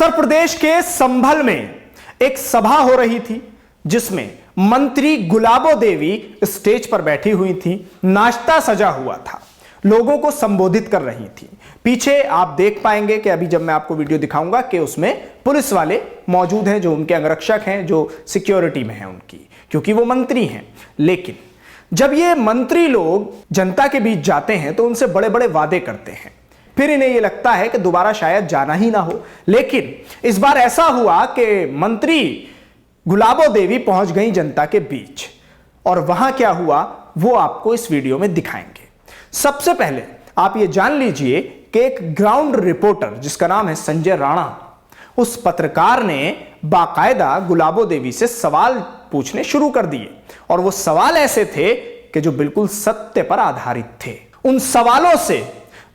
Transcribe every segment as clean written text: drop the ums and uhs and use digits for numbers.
प्रदेश के संभल में एक सभा हो रही थी जिसमें मंत्री गुलाबो देवी स्टेज पर बैठी हुई थी। नाश्ता सजा हुआ था, लोगों को संबोधित कर रही थी। पीछे आप देख पाएंगे कि अभी जब मैं आपको वीडियो दिखाऊंगा कि उसमें पुलिस वाले मौजूद हैं जो उनके अंगरक्षक हैं, जो सिक्योरिटी में हैं उनकी, क्योंकि वो मंत्री हैं। लेकिन जब ये मंत्री लोग जनता के बीच जाते हैं तो उनसे बड़े बड़े वादे करते हैं, फिर इन्हें यह लगता है कि दोबारा शायद जाना ही ना हो। लेकिन इस बार ऐसा हुआ कि मंत्री गुलाबो देवी पहुंच गई जनता के बीच, और वहां क्या हुआ वो आपको इस वीडियो में दिखाएंगे। सबसे पहले आप ये जान लीजिए कि एक ग्राउंड रिपोर्टर जिसका नाम है संजय राणा, उस पत्रकार ने बाकायदा गुलाबो देवी से सवाल पूछने शुरू कर दिए, और वो सवाल ऐसे थे कि जो बिल्कुल सत्य पर आधारित थे। उन सवालों से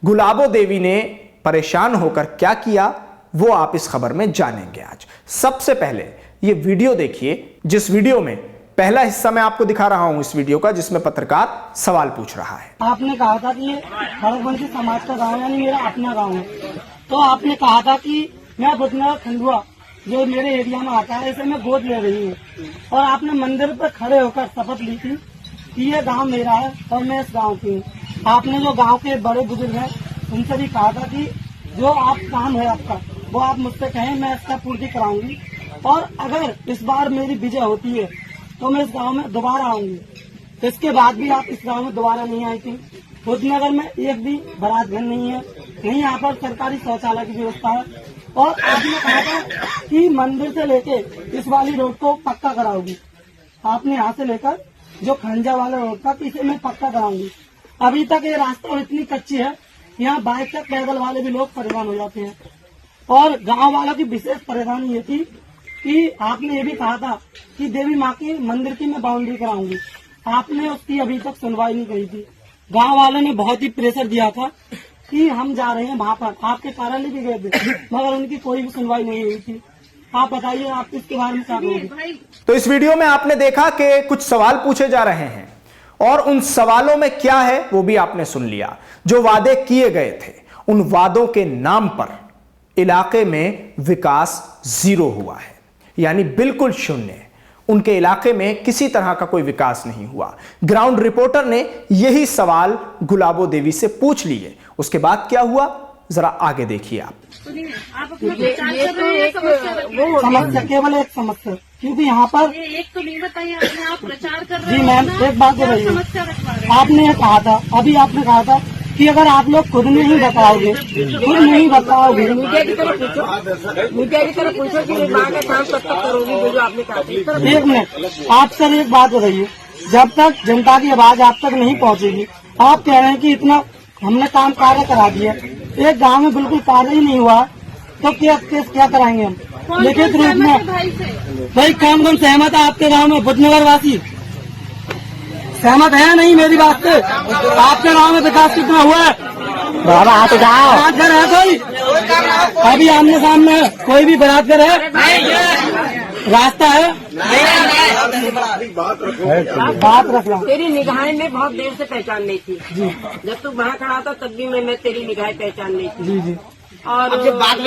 गुलाबो देवी ने परेशान होकर क्या किया वो आप इस खबर में जानेंगे आज। सबसे पहले ये वीडियो देखिए, जिस वीडियो में पहला हिस्सा मैं आपको दिखा रहा हूं इस वीडियो का, जिसमें पत्रकार सवाल पूछ रहा है। आपने कहा था कि ये खड़गपुर समाज का गाँव यानी मेरा अपना गाँव है, तो आपने कहा था कि मैं बुधनगर खंडुआ जो मेरे एरिया में आता है इसे मैं गोद ले रही हूँ, और आपने मंदिर पर खड़े होकर शपथ ली थी कि ये गांव मेरा है और मैं इस गांव की हूँ। आपने जो गांव के बड़े बुजुर्ग हैं उनसे भी कहा था कि जो आप काम है आपका वो आप मुझसे कहें, मैं इसका पूर्ति कराऊंगी, और अगर इस बार मेरी विजय होती है तो मैं इस गांव में दोबारा आऊंगी। इसके बाद भी आप इस गांव में दोबारा नहीं आई थी। बुधनगर में एक भी बारात घर नहीं है, नहीं यहाँ पर सरकारी शौचालय की व्यवस्था है, और आपने कहा था कि मंदिर से लेके इस वाली रोड को पक्का कराऊंगी। आपने यहाँ से लेकर जो खंजा वाला रोड था इसे मैं पक्का कराऊंगी। अभी तक ये रास्ता इतनी कच्ची है, यहाँ बाइक तक पैदल वाले भी लोग परेशान हो जाते हैं। और गांव वालों की विशेष परेशानी ये थी कि आपने ये भी कहा था कि देवी माँ की मंदिर की मैं बाउंड्री कराऊंगी। आपने उसकी अभी तक सुनवाई नहीं करी थी। गांव वालों ने बहुत ही प्रेशर दिया था कि हम जा रहे हैं वहाँ पर, आपके कार्यालय भी गए थे, मगर उनकी कोई भी सुनवाई नहीं हुई थी। आप बताइए आप इसके बारे में क्या कहोगे? तो इस वीडियो में आपने देखा कि कुछ सवाल पूछे जा रहे हैं, और उन सवालों में क्या है वो भी आपने सुन लिया। जो वादे किए गए थे उन वादों के नाम पर इलाके में विकास जीरो हुआ है, यानी बिल्कुल शून्य। उनके इलाके में किसी तरह का कोई विकास नहीं हुआ। ग्राउंड रिपोर्टर ने यही सवाल गुलाबो देवी से पूछ लिए। उसके बाद क्या हुआ जरा आगे देखिए आप। समस्या केवल एक समस्या, क्योंकि यहाँ पर एक तो नहीं बताइए, आपने आप प्रचार कर रहे जी मैम एक बात बताइए, आपने ये कहा था, अभी आपने कहा था कि अगर आप लोग खुद नहीं बताओगे, खुद नहीं बताओगे, मीडिया की तरफ पूछो कि माँ का काम कब तक करोगी, जो आपने कहा था। एक मिनट, आप सर एक बात बताइए, जब तक जनता की आवाज आप तक नहीं पहुंचेगी, आप कह रहे हैं कि इतना हमने काम कार्य करा दिया, एक गांव में बिल्कुल कार्य ही नहीं हुआ, तो क्या कराएंगे हम लिखित रूप में? भाई कौन कौन सहमत है आपके गांव में? बुधनगर वासी सहमत है नहीं मेरी बात से? आपके गांव में विकास कितना हुआ है? बरातघर है कोई? अभी आमने सामने कोई भी बरातघर है? रास्ता है? बात रखना। तेरी निगाहें में बहुत देर से पहचान नहीं थी जी। जब तू वहाँ खड़ा था तब भी मैं तेरी निगाहें पहचान नहीं थी जी जी। और बात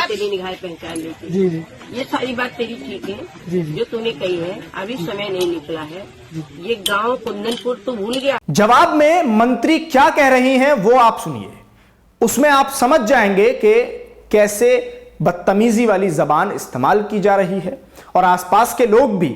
तेरी निगाहें पहचान नहीं थी जी जी। ये सारी बात तेरी ठीक है जी जी। जो तूने कही है। अभी समय नहीं निकला है। ये गांव कुंदनपुर तू भूल गया। जवाब में मंत्री क्या कह रही हैं वो आप सुनिए, उसमें आप समझ जाएंगे कि कैसे बदतमीजी वाली जबान इस्तेमाल की जा रही है, और आसपास के लोग भी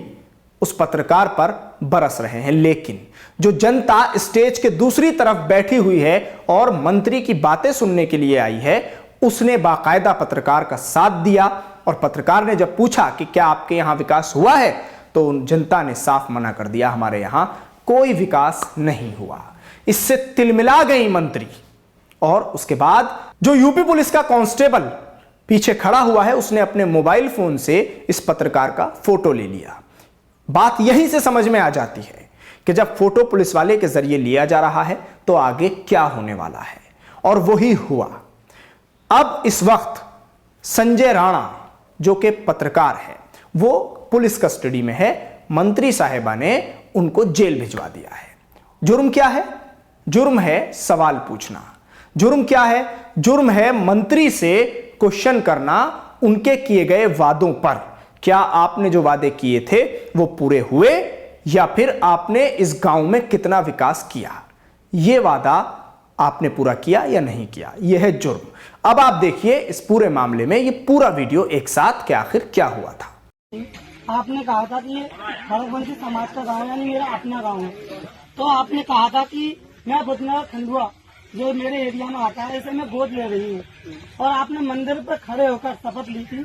उस पत्रकार पर बरस रहे हैं। लेकिन जो जनता स्टेज के दूसरी तरफ बैठी हुई है और मंत्री की बातें सुनने के लिए आई है, उसने बाकायदा पत्रकार का साथ दिया, और पत्रकार ने जब पूछा कि क्या आपके यहां विकास हुआ है, तो जनता ने साफ मना कर दिया, हमारे यहां कोई विकास नहीं हुआ। इससे तिलमिला गई मंत्री, और उसके बाद जो यूपी पुलिस का कांस्टेबल पीछे खड़ा हुआ है उसने अपने मोबाइल फोन से इस पत्रकार का फोटो ले लिया। बात यहीं से समझ में आ जाती है कि जब फोटो पुलिस वाले के जरिए लिया जा रहा है तो आगे क्या होने वाला है, और वही हुआ। अब इस वक्त संजय राणा जो कि पत्रकार है वो पुलिस कस्टडी में है। मंत्री साहिबा ने उनको जेल भिजवा दिया है। जुर्म क्या है? जुर्म है सवाल पूछना। जुर्म क्या है? जुर्म है मंत्री से क्वेश्चन करना उनके किए गए वादों पर। क्या आपने जो वादे किए थे वो पूरे हुए, या फिर आपने इस गांव में कितना विकास किया, यह वादा आपने पूरा किया या नहीं किया, यह है जुर्म। अब आप देखिए इस पूरे मामले में ये पूरा वीडियो एक साथ कि आखिर क्या हुआ था। आपने कहा था कि ये हड़कवंशी समाज का गांव यानी मेरा अपना गांव है, तो आपने कहा था कि मैं बुधनगर खंडुआ जो मेरे एरिया में आता है इसे मैं गोद ले रही हूँ, और आपने मंदिर पर खड़े होकर शपथ ली थी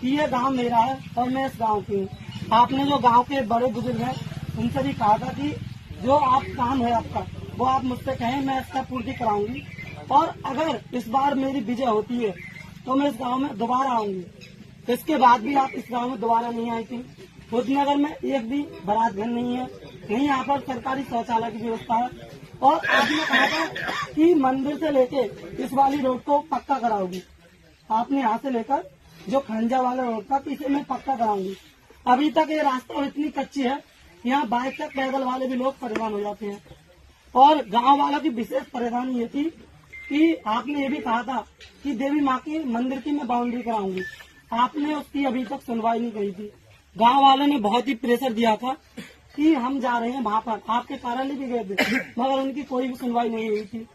कि ये गांव मेरा है और मैं इस गांव की हूँ। आपने जो गांव के बड़े बुजुर्ग हैं उनसे भी कहा था कि जो आप काम है आपका वो आप मुझसे कहें, मैं इसका पूर्ति कराऊंगी, और अगर इस बार मेरी विजय होती है तो मैं इस गांव में दोबारा आऊंगी। इसके बाद भी आप इस गांव में दोबारा नहीं आई थी। बुधनगर में एक भी बारात घर नहीं है, नहीं यहाँ पर सरकारी शौचालय की व्यवस्था है, और आपने कहा था कि मंदिर से लेके इस वाली रोड को पक्का कराओगी। आपने यहाँ से लेकर जो खंजा वाला रोड था इसे मैं पक्का कराऊंगी। अभी तक ये रास्ता इतनी कच्ची है, यहाँ बाइक तक पैदल वाले भी लोग परेशान हो जाते हैं। और गांव वालों की विशेष परेशानी ये थी कि आपने ये भी कहा था कि देवी माँ के मंदिर की मैं बाउंड्री कराऊंगी। आपने उसकी अभी तक सुनवाई नहीं करी थी। गांव वालों ने बहुत ही प्रेशर दिया था कि हम जा रहे हैं वहाँ पर, आपके कार्यालय भी गए थे, मगर उनकी कोई भी सुनवाई नहीं हुई थी।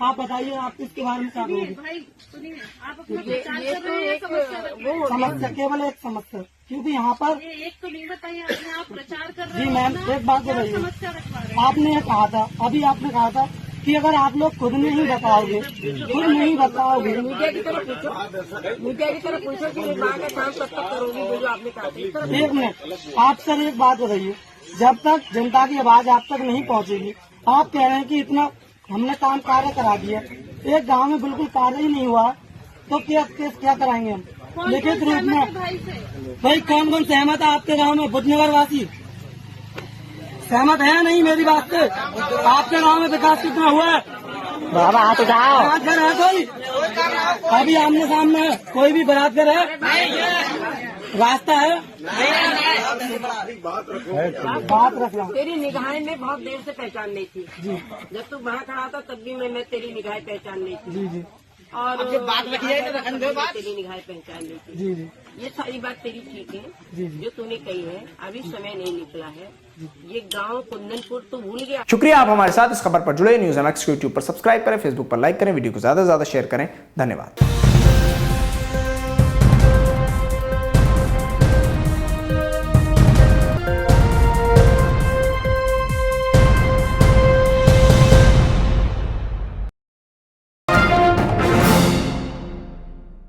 आप बताइए आप इसके बारे में क्या कहोगे? भाई सुनिए, आप अपना प्रचार कर रहे हैं, समस्या रख रहे हैं। समस्या केवल एक समस्या, क्योंकि यहाँ पर ये एक तो नहीं बताइए, अपने आप प्रचार कर रहे जी हैं मैम, अपना, एक बात क्या बताइए। समस्या रखवा रहे हैं? आपने ये कहा था, अभी आपने कहा था कि अगर आप लोग खुद नहीं बताओगे, खुद नहीं बताओगे, मीडिया की तरफ पूछो, मीडिया की तरफ पूछो कि माँ का काम कब तक करोगी, वो जो आपने कहा था। एक मिनट, आप सर एक बात बताइए, जब तक जनता की आवाज आप तक नहीं पहुंचेगी, आप कह रहे हैं कि इतना हमने काम कार्य करा दिया, एक गांव में बिल्कुल कार्य ही नहीं हुआ, तो क्या कराएंगे हम? कौन लिखित कौन रूप सहमत में है भाई से? भाई कौन कौन सहमत है आपके गांव में? बुधनगर वासी सहमत है नहीं मेरी बात से? आपके गांव में विकास कितना हुआ है? बाबा हाथ उठाओ। बरातगर है कोई? अभी आमने सामने है, कोई भी बरातगर है? रास्ता है? बात रखना। तेरी निगाहें में बहुत देर से पहचान नहीं थी जी। जब तू वहाँ खड़ा था तब भी मैं तेरी निगाहें पहचान नहीं थी जी जी और बात रखिए तो तेरी निगाहें पहचान नहीं थी जी जी ये सारी बात तेरी ठीक है जी जी। जो तूने कही है। अभी समय नहीं निकला है। ये गांव कुंदनपुर तो भूल गया। शुक्रिया आप हमारे साथ इस खबर पर जुड़े। न्यूज़ MX यूट्यूब पर सब्सक्राइब करें, फेसबुक पर लाइक करें, वीडियो को ज्यादा से ज्यादा शेयर करें। धन्यवाद।